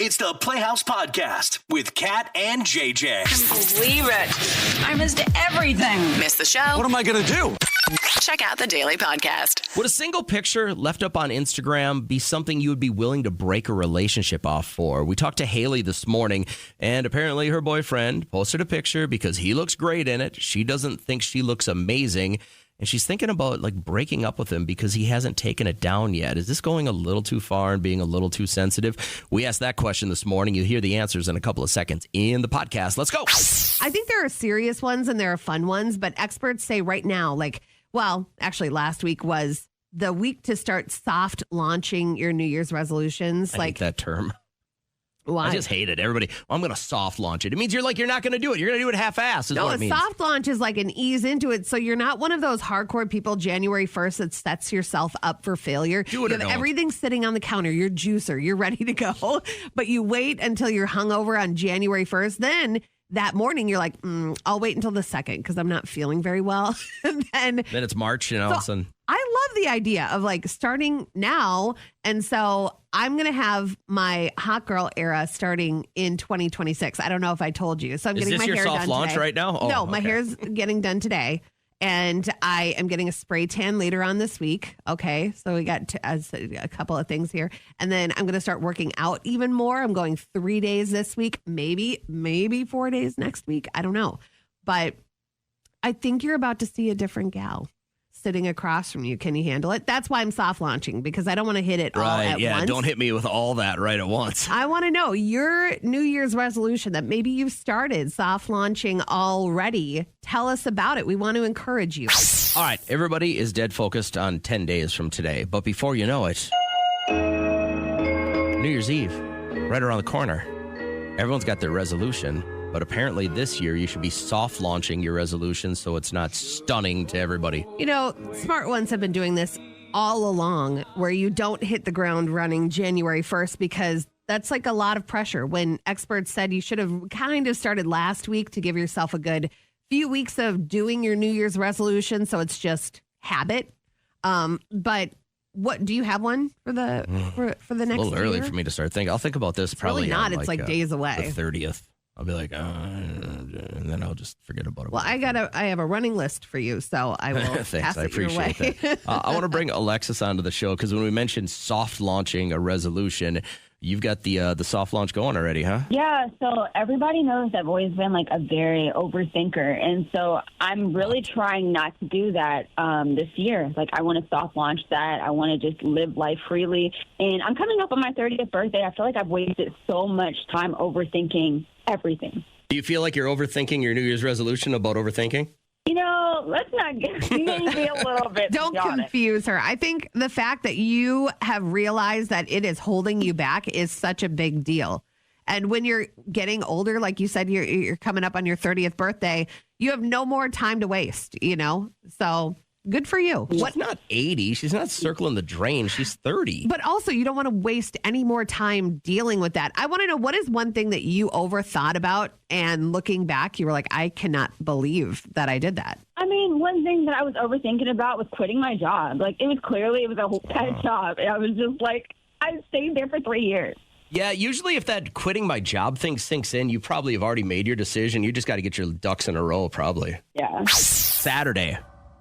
It's the Playhouse Podcast with Kat and JJ. Can't believe it. I missed everything. Miss the show? What am I going to do? Check out the Daily Podcast. Would a single picture left up on Instagram be something you would be willing to break a relationship off for? We talked to Haley this morning, and apparently her boyfriend posted a picture because he looks great in it. She doesn't think she looks amazing, and she's thinking about breaking up with him because he hasn't taken it down yet. Is this going a little too far and being a little too sensitive? We asked that question this morning. You'll hear the answers in a couple of seconds in the podcast. Let's go. I think there are serious ones and there are fun ones, but experts say right now, actually last week was the week to start soft launching your New Year's resolutions. I hate that term. Why? I just hate it. Everybody, I'm going to soft launch it. It means you're not going to do it. You're going to do it half-assed. No, what it a means. soft launch is like an ease into it. So you're not one of those hardcore people January 1st that sets yourself up for failure. Do it you or have don't. everything sitting on the counter. Your juicer, you're ready to go. But you wait until you're hungover on January 1st. Then that morning, you're like, I'll wait until the 2nd because I'm not feeling very well. And then it's March, and all of a sudden. I love the idea of starting now. And so I'm going to have my hot girl era starting in 2026. I don't know if I told you. So I'm getting my hair done today. Is this your soft launch right now? Oh, no, my okay. hair's getting done today. And I am getting a spray tan later on this week. Okay. So we got a couple of things here. And then I'm going to start working out even more. I'm going 3 days this week, maybe 4 days next week. I don't know. But I think you're about to see a different gal sitting across from you. Can you handle it? That's why I'm soft launching, because I don't want to hit it all at once. Don't hit me with all that right at once. I want to know your New Year's resolution that maybe you've started soft launching already. Tell us about it. We want to encourage you. All right. Everybody is dead focused on 10 days from today. But before you know it, New Year's Eve, right around the corner. Everyone's got their resolution. But apparently this year you should be soft launching your resolution so it's not stunning to everybody. You know, smart ones have been doing this all along, where you don't hit the ground running January 1st, because that's like a lot of pressure. When experts said you should have kind of started last week to give yourself a good few weeks of doing your New Year's resolution, so it's just habit. But what do you have one for the for the next a little early year? for me to start thinking. I'll think about this probably really not. on It's days away. The 30th. I'll be like, and then I'll just forget about it. Well, I have a running list for you, so I will Thanks, pass I it your way. appreciate that. I want to bring Alexis onto the show because when we mentioned soft launching a resolution, you've got the soft launch going already, huh? Yeah, so everybody knows I've always been a very overthinker, and so I'm really trying not to do that this year. I want to soft launch that. I want to just live life freely, and I'm coming up on my 30th birthday. I feel like I've wasted so much time overthinking everything. Do you feel like you're overthinking your New Year's resolution about overthinking? Let's not get maybe a little bit. Don't confuse her. I think the fact that you have realized that it is holding you back is such a big deal. And when you're getting older, like you said, you're coming up on your 30th birthday, you have no more time to waste, So good for you. She's not 80. She's not circling the drain. She's 30. But also, you don't want to waste any more time dealing with that. I want to know, what is one thing that you overthought about, and looking back, you were like, I cannot believe that I did that? I mean, one thing that I was overthinking about was quitting my job. It was a whole bad job. And I was just I stayed there for 3 years. Yeah, usually if that quitting my job thing sinks in, you probably have already made your decision. You just got to get your ducks in a row, probably. Yeah. Saturday,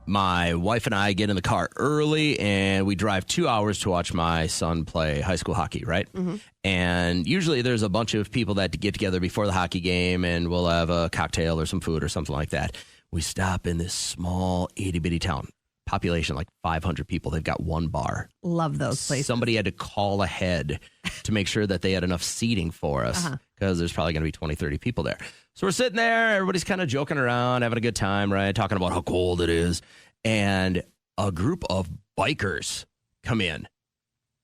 my wife and I get in the car early and we drive 2 hours to watch my son play high school hockey, right? Mm-hmm. And usually there's a bunch of people that get together before the hockey game and we'll have a cocktail or some food or something like that. We stop in this small itty-bitty town. Population 500 people. They've got one bar. Love those places. Somebody had to call ahead to make sure that they had enough seating for us because there's probably going to be 20, 30 people there. So we're sitting there. Everybody's kind of joking around, having a good time, right? Talking about how cold it is. And a group of bikers come in.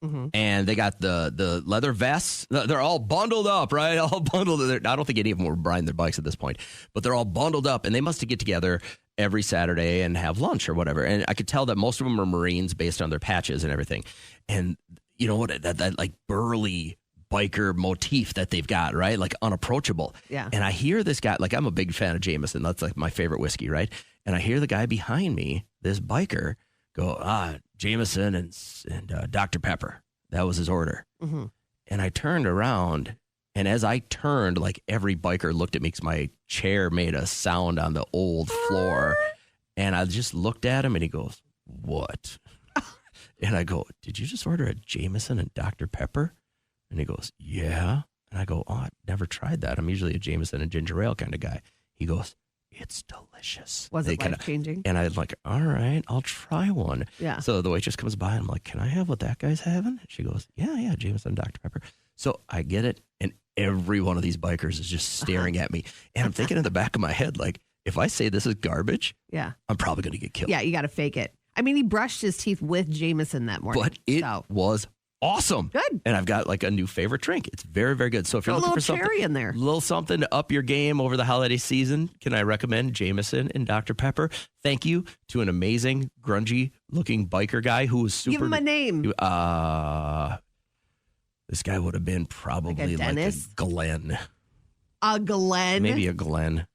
Mm-hmm. And they got the leather vests. They're all bundled up, right? All bundled. I don't think any of them were riding their bikes at this point, but they're all bundled up, and they must get together every Saturday and have lunch or whatever. And I could tell that most of them are Marines based on their patches and everything. And you know what? That burly biker motif that they've got, right? Unapproachable. Yeah. And I hear this guy, I'm a big fan of Jameson. That's my favorite whiskey, right? And I hear the guy behind me, this biker, go, Jameson and Dr. Pepper. That was his order. Mm-hmm. And I turned around And as I turned, like every biker looked at me because my chair made a sound on the old floor. And I just looked at him and he goes, "What?" And I go, "Did you just order a Jameson and Dr. Pepper?" And he goes, "Yeah." And I go, "Oh, I've never tried that. I'm usually a Jameson and ginger ale kind of guy." He goes, "It's delicious." Was it life-changing? And I'm like, "All right, I'll try one." Yeah. So the waitress comes by and I'm like, "Can I have what that guy's having?" And she goes, Yeah, Jameson and Dr. Pepper. So I get it. And every one of these bikers is just staring at me. And I'm thinking in the back of my head, like, if I say this is garbage, yeah, I'm probably going to get killed. Yeah, you got to fake it. I mean, he brushed his teeth with Jameson that morning. But it was awesome. Good. And I've got like a new favorite drink. It's very, very good. So if you're looking for something, cherry in there, a little something to up your game over the holiday season, can I recommend Jameson and Dr. Pepper? Thank you to an amazing, grungy looking biker guy who was super. Give him a name. This guy would have been probably like a Glenn. A Glenn? Maybe a Glenn.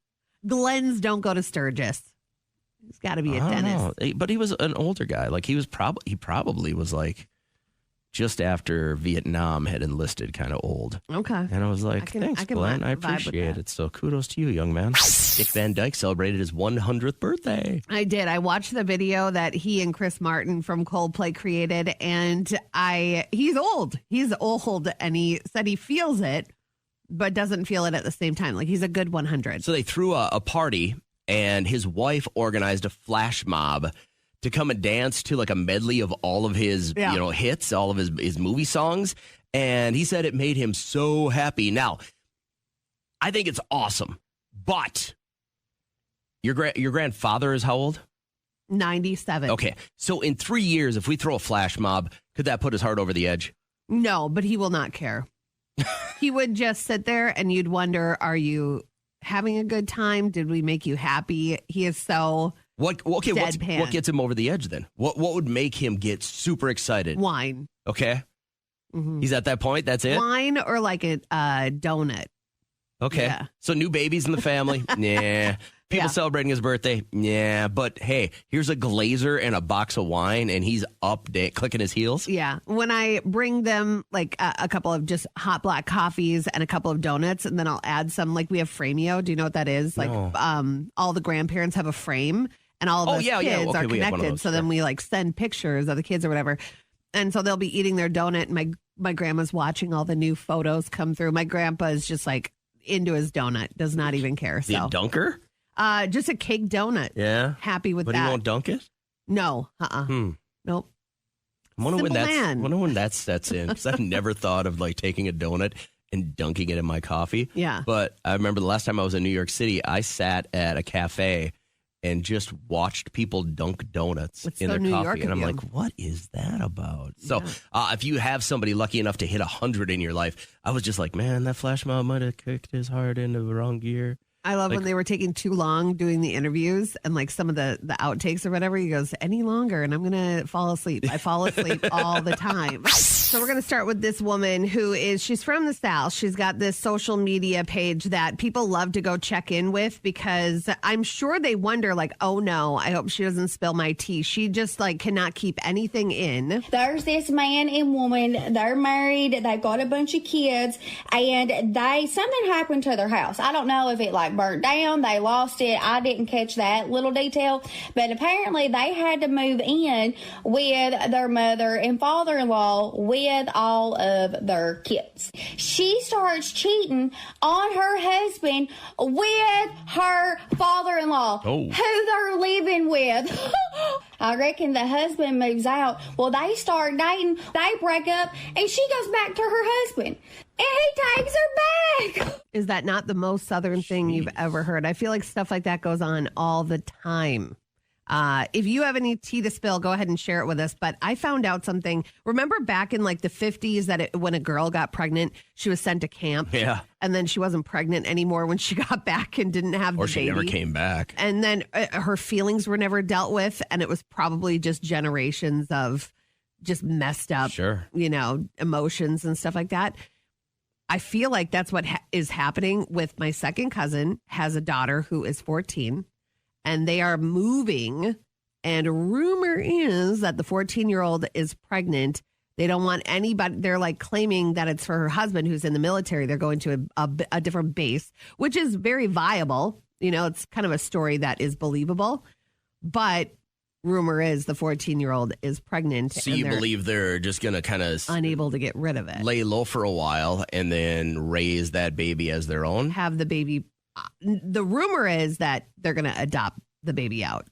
Glens don't go to Sturgis. He's got to be a dentist. But he was an older guy. Like he probably was like just after Vietnam had enlisted, kind of old. Okay. And I was like, thanks, Glenn. I appreciate it. So kudos to you, young man. Dick Van Dyke celebrated his 100th birthday. I did. I watched the video that he and Chris Martin from Coldplay created, and he's old. He's old, and he said he feels it, but doesn't feel it at the same time. Like he's a good 100. So they threw a party, and his wife organized a flash mob to come and dance to like a medley of all of his hits, all of his movie songs. And he said it made him so happy. Now, I think it's awesome, but your grandfather is how old? 97. Okay. So in 3 years, if we throw a flash mob, could that put his heart over the edge? No, but he will not care. He would just sit there and you'd wonder, are you having a good time? Did we make you happy? He is so what gets him over the edge then? What would make him get super excited? Wine. Okay. Mm-hmm. He's at that point. That's it. Wine or like a donut. Okay. Yeah. So new babies in the family. Nah. People celebrating his birthday. Yeah. But hey, here's a glazer and a box of wine and he's up clicking his heels. Yeah. When I bring them like a couple of just hot black coffees and a couple of donuts, and then I'll add some, like we have Frameo. Do you know what that is? Like all the grandparents have a frame and all of the kids are connected. So then we like send pictures of the kids or whatever. And so they'll be eating their donut and my grandma's watching all the new photos come through. My grandpa is just like into his donut, does not even care. The dunker? Just a cake donut. Yeah. Happy with that. But he won't dunk it? No. Nope. I wonder when that sets in, because I've never thought of like taking a donut and dunking it in my coffee. Yeah. But I remember the last time I was in New York City, I sat at a cafe and just watched people dunk donuts in their coffee. And I'm like, what is that about? So if you have somebody lucky enough to hit 100 in your life, I was just like, man, that flash mob might have kicked his heart into the wrong gear. I love when they were taking too long doing the interviews and like some of the outtakes or whatever. He goes, any longer and I'm going to fall asleep. I fall asleep all the time. So we're going to start with this woman she's from the South. She's got this social media page that people love to go check in with because I'm sure they wonder like, oh no, I hope she doesn't spill my tea. She just like cannot keep anything in. There's this man and woman. They're married. They've got a bunch of kids and something happened to their house. I don't know if it like burnt down, they lost it. I didn't catch that little detail, but apparently they had to move in with their mother and father-in-law with all of their kids. She starts cheating on her husband with her father-in-law, who they're living with. I reckon the husband moves out. Well, they start dating, they break up, and she goes back to her husband. And he takes her back. Is that not the most Southern thing you've ever heard? I feel like stuff like that goes on all the time. If you have any tea to spill, go ahead and share it with us. But I found out something. Remember back in like the 50s that when a girl got pregnant, she was sent to camp. Yeah. And then she wasn't pregnant anymore when she got back and didn't have the baby. Or she never came back. And then her feelings were never dealt with. And it was probably just generations of just messed up, emotions and stuff like that. I feel like that's what is happening with my second cousin, has a daughter who is 14, and they are moving. And rumor is that the 14-year-old is pregnant They don't want anybody. They're like claiming that it's for her husband who's in the military. They're going to a different base, which is very viable. It's kind of a story that is believable. But rumor is the 14-year-old is pregnant. So you believe they're just going to kind of unable to get rid of it, lay low for a while, and then raise that baby as their own? Have the baby. The rumor is that they're going to adopt the baby out.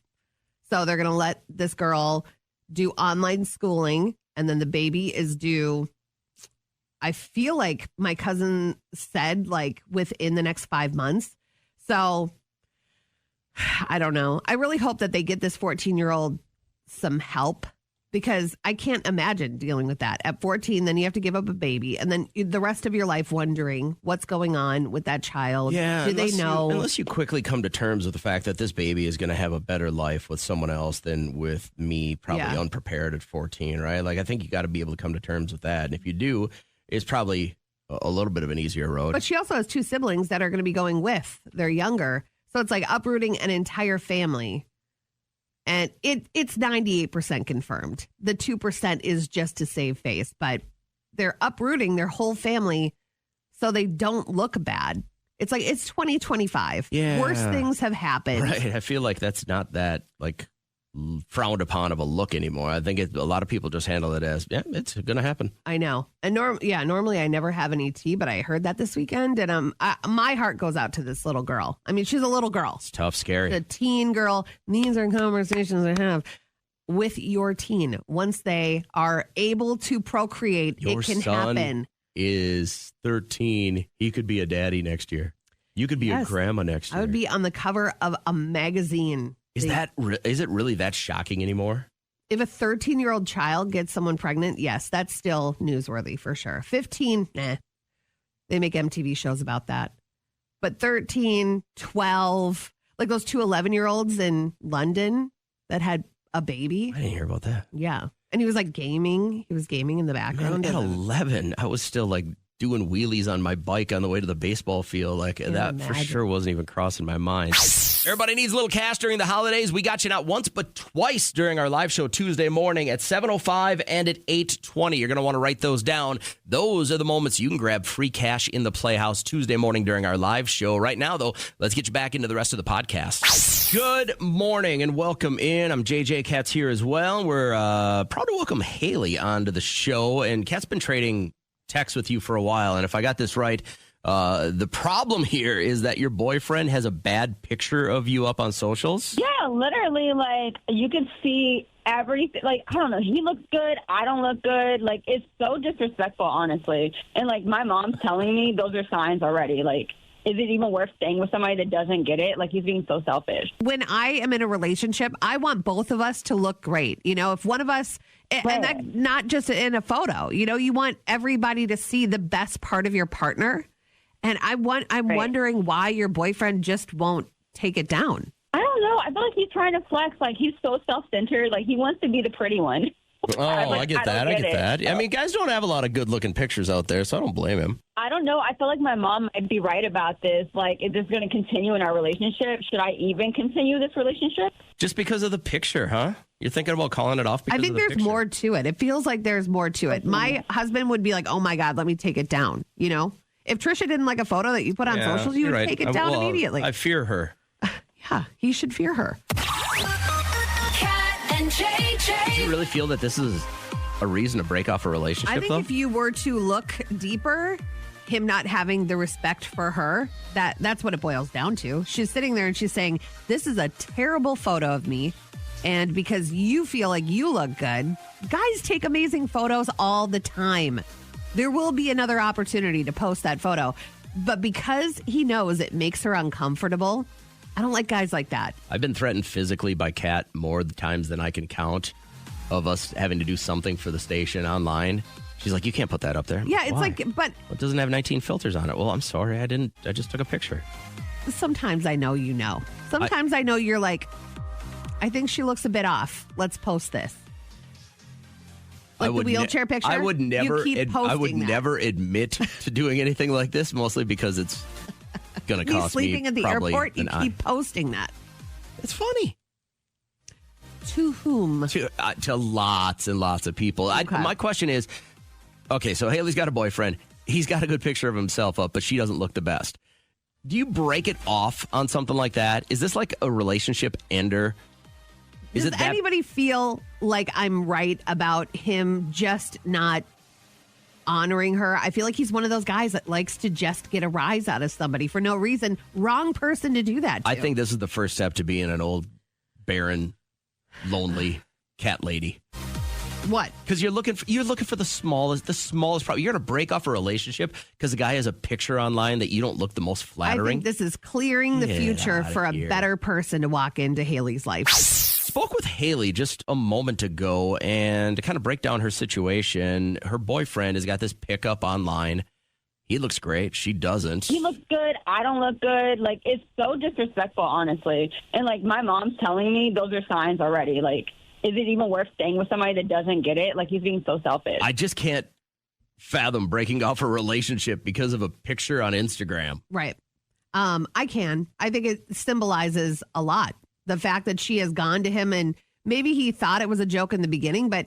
So they're going to let this girl do online schooling, and then the baby is due. I feel like my cousin said like within the next 5 months. So I don't know. I really hope that they get this 14-year-old some help, because I can't imagine dealing with that at 14. Then you have to give up a baby, and then the rest of your life wondering what's going on with that child. Yeah, do they know? Unless you quickly come to terms with the fact that this baby is going to have a better life with someone else than with me, probably unprepared at 14, right? Like, I think you got to be able to come to terms with that. And if you do, it's probably a little bit of an easier road. But she also has 2 siblings that are going to be going with. They're younger. So it's like uprooting an entire family. And it's 98% confirmed. The 2% is just to save face, but they're uprooting their whole family so they don't look bad. It's like it's 2025. Yeah. Worse things have happened. Right. I feel like that's not that like frowned upon of a look anymore. I think a lot of people just handle it as, yeah, it's going to happen. I know. And normally I never have an ET, but I heard that this weekend, and my heart goes out to this little girl. I mean, she's a little girl. It's tough, scary. A teen girl. These are conversations I have with your teen. Once they are able to procreate, Your it can son happen. Is 13. He could be a daddy next year. You could be a grandma next year. I would be on the cover of a magazine. Is it really that shocking anymore? If a 13-year-old child gets someone pregnant, yes, that's still newsworthy for sure. 15, nah. They make MTV shows about that. But 13, 12, like those 2 11-year-olds in London that had a baby. I didn't hear about that. Yeah. And he was like gaming. He was gaming in the background. Man, at 11, I was still like doing wheelies on my bike on the way to the baseball field. Like that for sure wasn't even crossing my mind. Everybody needs a little cash during the holidays. We got you not once, but twice during our live show Tuesday morning at 7:05 and at 8:20. You're going to want to write those down. Those are the moments you can grab free cash in the Playhouse Tuesday morning during our live show. Right now, though, let's get you back into the rest of the podcast. Good morning and welcome in. I'm JJ. Kat's here as well. We're proud to welcome Haley onto the show. And Kat's been trading texts with you for a while. And if I got this right, the problem here is that your boyfriend has a bad picture of you up on socials. Yeah, literally, like, you can see everything. Like, I don't know, he looks good, I don't look good. Like, it's so disrespectful, honestly. And, like, my mom's telling me those are signs already. Like, is it even worth staying with somebody that doesn't get it? Like, he's being so selfish. When I am in a relationship, I want both of us to look great. If one of us, and that, not just in a photo, you want everybody to see the best part of your partner. And I'm wondering why your boyfriend just won't take it down. I don't know. I feel like he's trying to flex. Like, he's so self-centered. Like, he wants to be the pretty one. Oh, I get that. I mean, guys don't have a lot of good-looking pictures out there, so I don't blame him. I don't know. I feel like my mom might be right about this. Like, is this going to continue in our relationship? Should I even continue this relationship? Just because of the picture, huh? You're thinking about calling it off because of the picture? I think there's more to it. It feels like there's more to it. My husband would be like, oh, my God, let me take it down, If Trisha didn't like a photo that you put on socials, you would take it down immediately. I fear her. Yeah, he should fear her. Kat and JJ. Do you really feel that this is a reason to break off a relationship, I think if you were to look deeper, him not having the respect for her, that's what it boils down to. She's sitting there and she's saying, this is a terrible photo of me. And because you feel like you look good, guys take amazing photos all the time. There will be another opportunity to post that photo. But because he knows it makes her uncomfortable, I don't like guys like that. I've been threatened physically by Kat more times than I can count of us having to do something for the station online. She's like, you can't put that up there. Yeah, it's Why? like, but... It doesn't have 19 filters on it. Well, I'm sorry. I didn't. I just took a picture. Sometimes I know you know. Sometimes I know you're like, I think she looks a bit off. Let's post this. Like the wheelchair picture? I would never. You keep I would posting that. never admit to doing anything like this, mostly because it's going to cost me sleeping at the probably airport. You an eye. keep posting that. It's funny. To whom? To lots and lots of people. Okay. My question is, okay, so Haley's got a boyfriend. He's got a good picture of himself up, but she doesn't look the best. Do you break it off on something like that? Is this like a relationship ender? Does anybody feel like I'm right about him just not honoring her? I feel like he's one of those guys that likes to just get a rise out of somebody for no reason. Wrong person to do that to. I think this is the first step to being an old, barren, lonely cat lady. What? Because you're looking for the smallest problem. You're going to break off a relationship because the guy has a picture online that you don't look the most flattering. I think this is clearing the future for a better person to walk into Haley's life. Spoke with Haley just a moment ago, and to kind of break down her situation, her boyfriend has got this pickup online. He looks great. She doesn't. He looks good. I don't look good. Like, it's so disrespectful, honestly. And, like, my mom's telling me those are signs already. Like, is it even worth staying with somebody that doesn't get it? Like, he's being so selfish. I just can't fathom breaking off a relationship because of a picture on Instagram. Right. I can. I think it symbolizes a lot. The fact that she has gone to him, and maybe he thought it was a joke in the beginning, but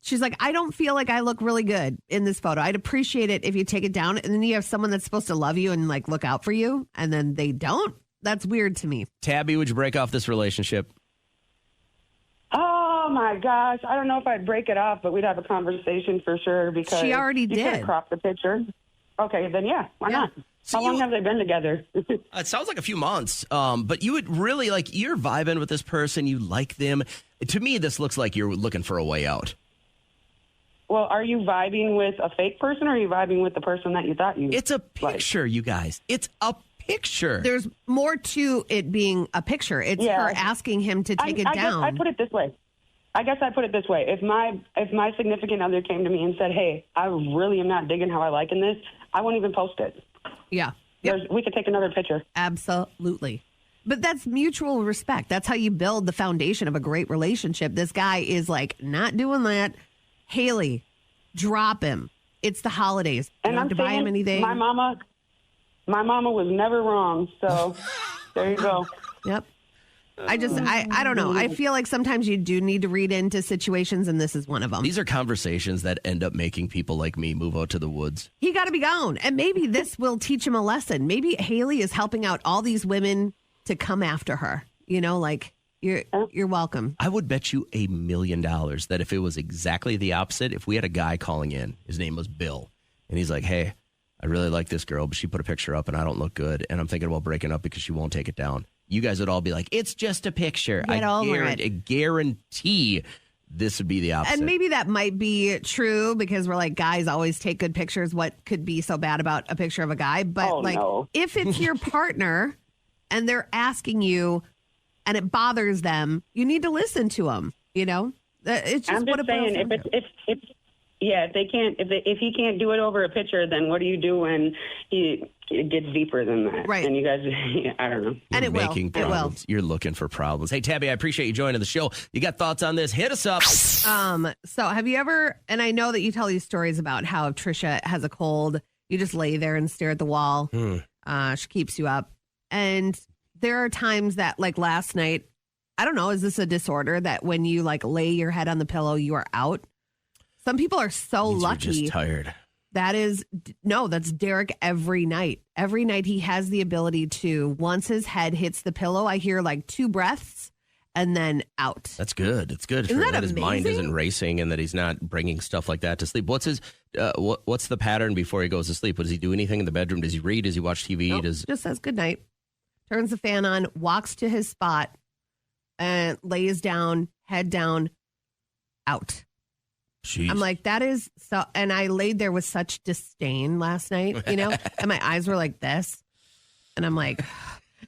she's like, I don't feel like I look really good in this photo. I'd appreciate it if you take it down. And then you have someone that's supposed to love you and like look out for you, and then they don't. That's weird to me. Tabby, would you break off this relationship? Oh my gosh. I don't know if I'd break it off, but we'd have a conversation for sure because she already you did. Could crop the picture. Okay, then why not? So How long have they been together? It sounds like a few months, but you would really you're vibing with this person. You like them. To me, this looks like you're looking for a way out. Well, are you vibing with a fake person or are you vibing with the person that you thought you It's a picture, you guys. It's a picture. There's more to it being a picture. It's her asking him to take it down. I put it this way. If my significant other came to me and said, hey, I really am not digging how I like in this, I won't even post it. Yeah. We could take another picture. Absolutely. But that's mutual respect. That's how you build the foundation of a great relationship. This guy is like not doing that. Haley, drop him. It's the holidays. You And don't I'm have to buy him saying anything. my mama was never wrong. So there you go. Yep. I don't know. I feel like sometimes you do need to read into situations, and this is one of them. These are conversations that end up making people like me move out to the woods. He got to be gone. And maybe this will teach him a lesson. Maybe Haley is helping out all these women to come after her. You know, like, you're welcome. I would bet you $1 million that if it was exactly the opposite, if we had a guy calling in, his name was Bill, and he's like, hey, I really like this girl, but she put a picture up and I don't look good, and I'm thinking about breaking up because she won't take it down. You guys would all be like, it's just a picture. I guarantee this would be the opposite. And maybe that might be true because we're like, guys always take good pictures. What could be so bad about a picture of a guy? But if it's your partner and they're asking you and it bothers them, you need to listen to them. You know, it's just I'm just saying, if he can't do it over a picture, then what do you do when it gets deeper than that? Right. And you guys, I don't know. And it will. It will. You're looking for problems. Hey, Tabby, I appreciate you joining the show. You got thoughts on this? Hit us up. So have you ever, and I know that you tell these stories about how if Trisha has a cold, you just lay there and stare at the wall. She keeps you up. And there are times that, like last night, I don't know, is this a disorder that when you like lay your head on the pillow, you are out? Some people are so lucky. You're just tired. That's Derek every night. Every night he has the ability to, once his head hits the pillow, I hear like 2 breaths and then out. That's good. It's good Isn't that his mind amazing? isn't racing and that he's not bringing stuff like that to sleep. What's his? What's the pattern before he goes to sleep? Does he do anything in the bedroom? Does he read? Does he watch TV? Nope, just says good night, turns the fan on, walks to his spot, and lays down, head down, out. Jeez. I'm like, that is so. And I laid there with such disdain last night, you know, and my eyes were like this. And I'm like,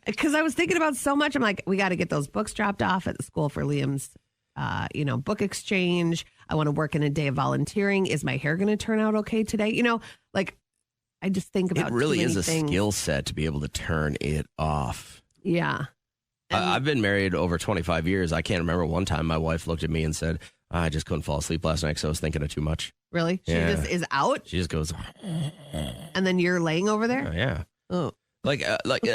because I was thinking about so much. I'm like, we got to get those books dropped off at the school for Liam's, book exchange. I want to work in a day of volunteering. Is my hair going to turn out okay today? You know, like, I just think about it really is a things. skill set to be able to turn it off. Yeah. I've been married over 25 years. I can't remember one time my wife looked at me and said, I just couldn't fall asleep last night because I was thinking of too much. Really? She Yeah. just is out? She just goes, And then you're laying over there? oh, yeah. Oh. Like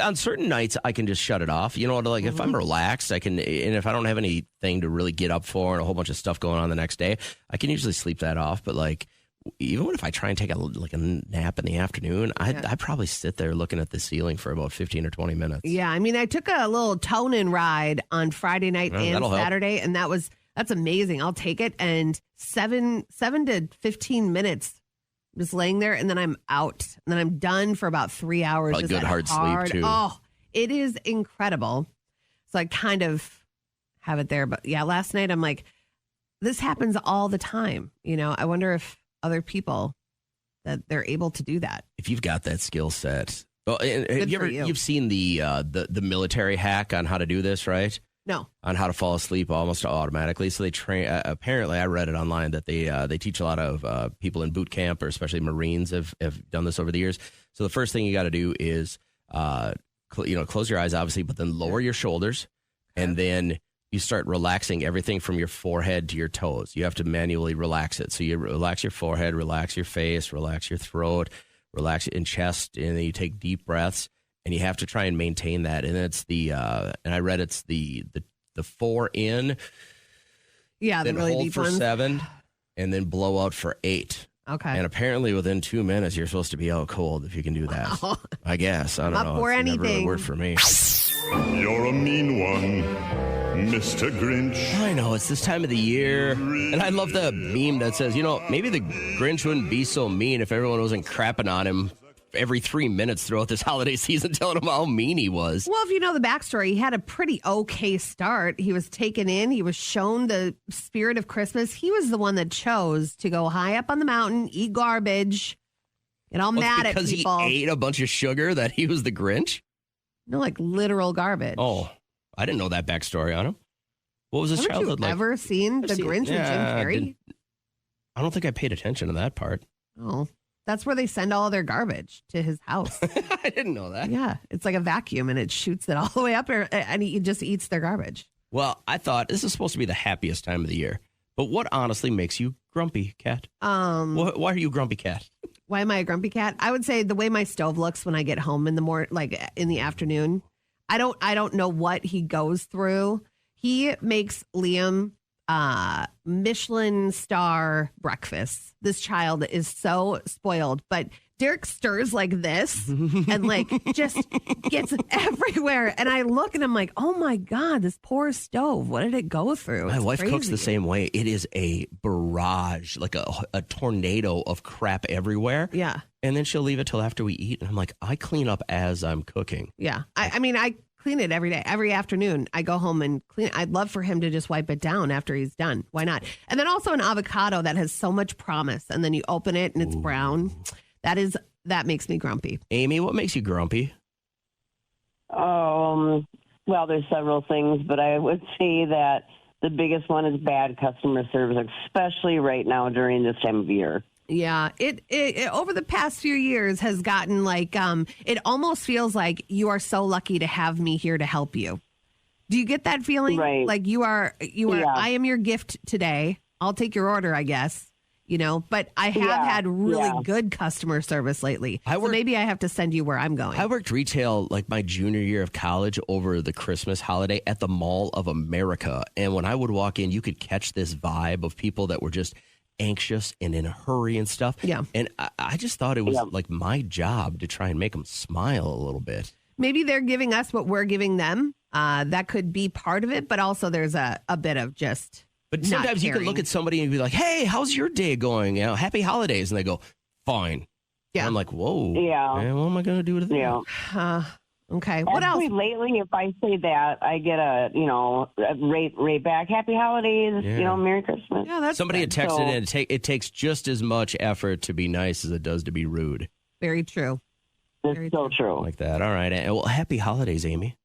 on certain nights, I can just shut it off. You know, like if I'm relaxed, I can, and if I don't have anything to really get up for and a whole bunch of stuff going on the next day, I can usually sleep that off. But like, even if I try and take a nap in the afternoon, I'd probably sit there looking at the ceiling for about 15 or 20 minutes. Yeah, I mean, I took a little toning ride on Friday night and Saturday, and that's amazing. I'll take it. And 7 to 15 minutes. Just laying there, and then I'm out, and then I'm done for about 3 hours. Probably good hard sleep too. Oh, it is incredible. So I kind of have it there, but yeah, last night I'm like, this happens all the time. You know, I wonder if other people that they're able to do that. If you've got that skill set, well, you've seen the military hack on how to do this, right? No. On how to fall asleep almost automatically. So they train. Apparently, I read it online that they teach a lot of people in boot camp, or especially Marines have done this over the years. So the first thing you got to do is, close your eyes, obviously, but then lower your shoulders, and then you start relaxing everything from your forehead to your toes. You have to manually relax it. So you relax your forehead, relax your face, relax your throat, relax your chest, and then you take deep breaths. And you have to try and maintain that. And it's and I read it's the 4 in. Yeah, the then really hold deep for ones. 7, and then blow out for 8. Okay. And apparently within 2 minutes, you're supposed to be out cold if you can do that. I guess. I don't know. Up for it's anything. never a word for me. You're a mean one, Mr. Grinch. I know. It's this time of the year. And I love the meme that says, maybe the Grinch wouldn't be so mean if everyone wasn't crapping on him every 3 minutes throughout this holiday season, telling him how mean he was. Well, if you know the backstory, he had a pretty okay start. He was taken in. He was shown the spirit of Christmas. He was the one that chose to go high up on the mountain, eat garbage, get all mad at people. Because he ate a bunch of sugar that he was the Grinch? No, like literal garbage. Oh, I didn't know that backstory on him. What was his Haven't childhood you like? ever seen The Grinch with Jim Carrey? I don't think I paid attention to that part. Oh, that's where they send all their garbage to his house. I didn't know that. Yeah, it's like a vacuum, and it shoots it all the way up, and he just eats their garbage. Well, I thought this is supposed to be the happiest time of the year. But what honestly makes you grumpy, Kat? Why are you grumpy, Kat? Why am I a grumpy cat? I would say the way my stove looks when I get home in the afternoon. I don't know what he goes through. He makes Liam Michelin star breakfast. This child is so spoiled, but Derek stirs like this and like just gets everywhere. And I look and I'm like, oh my God, this poor stove. What did it go through? My wife crazy. cooks the same way. It is a barrage, like a tornado of crap everywhere. Yeah. And then she'll leave it till after we eat. And I'm like, I clean up as I'm cooking. Yeah. I mean, I clean it every day. Every afternoon, I go home and clean it. I'd love for him to just wipe it down after he's done. Why not? And then also an avocado that has so much promise. And then you open it and it's brown. That makes me grumpy. Amy, what makes you grumpy? Well, there's several things, but I would say that the biggest one is bad customer service, especially right now during this time of year. Yeah, it over the past few years has gotten like it almost feels like you are so lucky to have me here to help you. Do you get that feeling? Right. Like you are. Yeah. I am your gift today. I'll take your order, I guess. You know, but I have had really good customer service lately. So maybe I have to send you where I'm going. I worked retail like my junior year of college over the Christmas holiday at the Mall of America. And when I would walk in, you could catch this vibe of people that were just anxious and in a hurry and stuff. Yeah. And I just thought it was like my job to try and make them smile a little bit. Maybe they're giving us what we're giving them. That could be part of it. But also there's a bit of just... But sometimes you can look at somebody and be like, hey, how's your day going? Happy holidays. And they go, fine. Yeah. And I'm like, whoa. Yeah. Man, what am I going to do to them? Yeah. Okay. What Actually, else? lately, if I say that, I get a rate back. Happy holidays. Yeah. Merry Christmas. Yeah, that's Somebody had good. texted in, it takes just as much effort to be nice as it does to be rude. Very true. It's so true. Like that. All right. Well, happy holidays, Amy.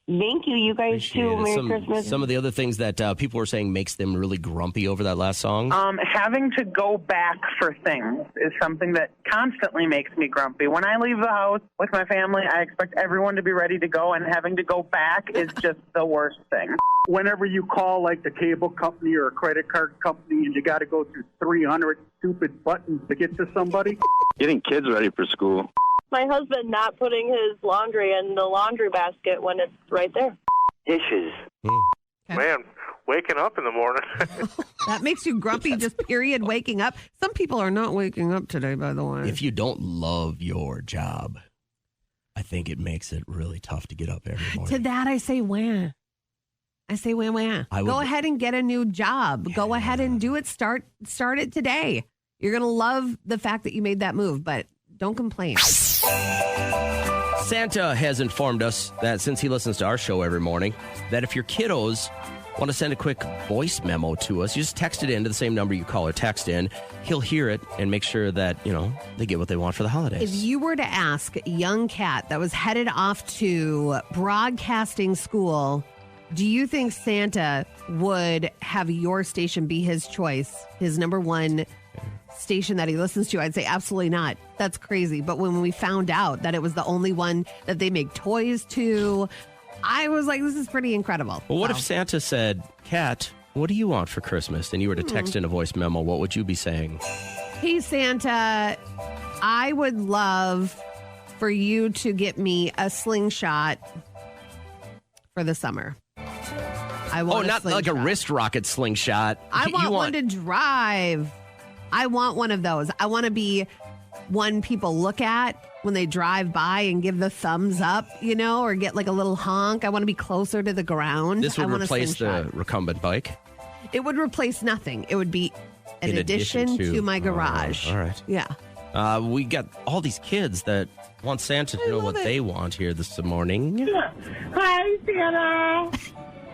Thank you. You guys Appreciate too. it. Merry Christmas. Some of the other things that people were saying makes them really grumpy over that last song. Having to go back for things is something that constantly makes me grumpy. When I leave the house with my family, I expect everyone to be ready to go, and having to go back is just the worst thing. Whenever you call like the cable company or a credit card company and you got to go through 300 stupid buttons to get to somebody. Getting kids ready for school. my husband not putting his laundry in the laundry basket when it's right there. Dishes. Man, waking up in the morning. That makes you grumpy, just period, waking up. Some people are not waking up today, by the way. If you don't love your job, I think it makes it really tough to get up every morning. To that, I say, wah. I say, wah, wah. Go ahead and get a new job. Yeah. Go ahead and do it. Start it today. You're going to love the fact that you made that move, but don't complain. Santa has informed us that since he listens to our show every morning, that if your kiddos want to send a quick voice memo to us, you just text it in to the same number you call or text in. He'll hear it and make sure that, they get what they want for the holidays. If you were to ask a young cat that was headed off to broadcasting school, do you think Santa would have your station be his choice, his number one station that he listens to? I'd say absolutely not. That's crazy. But when we found out that it was the only one that they make toys to, I was like, this is pretty incredible. Well, what if Santa said, Kat, what do you want for Christmas? And you were to text in a voice memo, what would you be saying? Hey, Santa, I would love for you to get me a slingshot for the summer. Not like a wrist rocket slingshot. I want one to drive. I want one of those. I want to be one people look at when they drive by and give the thumbs up, or get like a little honk. I want to be closer to the ground. This would replace the recumbent bike? It would replace nothing. It would be an addition to my garage. All right. Yeah. We got all these kids that want Santa to know what they want here this morning. Hi, Santa.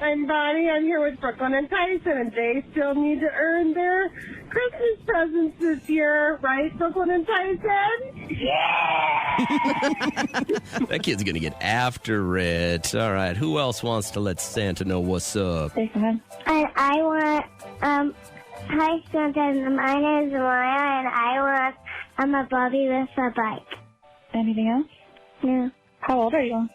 I'm Bonnie. I'm here with Brooklyn and Tyson, and they still need to earn their Christmas presents this year, right, Brooklyn and Tyson? Yeah! That kid's going to get after it. All right. Who else wants to let Santa know what's up? I want, hi, Santa. My name is Maya, and I want, a Bobby with a bike. Anything else? No. How old are you?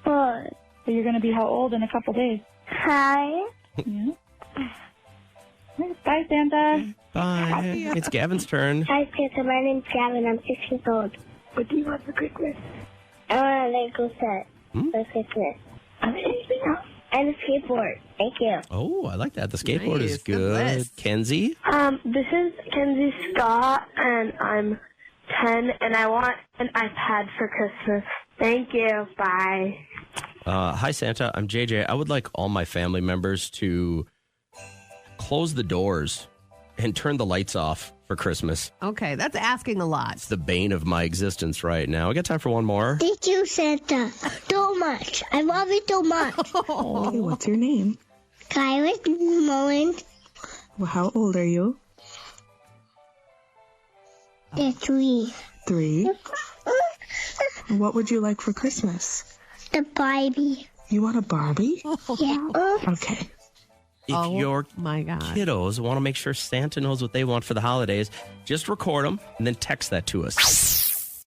4. So you're going to be how old in a couple days? Hi. Yeah. Bye, Santa. Bye. It's Gavin's turn. Hi, Santa. My name's Gavin. I'm 6 years old. What do you want for Christmas? I want a Lego set for Christmas. Anything else? And a skateboard. Thank you. Oh, I like that. The skateboard is good. Kenzie? This is Kenzie Scott, and I'm 10, and I want an iPad for Christmas. Thank you. Bye. Hi, Santa. I'm JJ. I would like all my family members to close the doors and turn the lights off for Christmas. Okay, that's asking a lot. It's the bane of my existence right now. I got time for one more. Thank you, Santa. So much. I love you so much. Okay, what's your name? Kairos Mullins. Well, how old are you? 3. 3. What would you like for Christmas? The Barbie. You want a Barbie? Yeah. Okay. If your kiddos want to make sure Santa knows what they want for the holidays, just record them and then text that to us.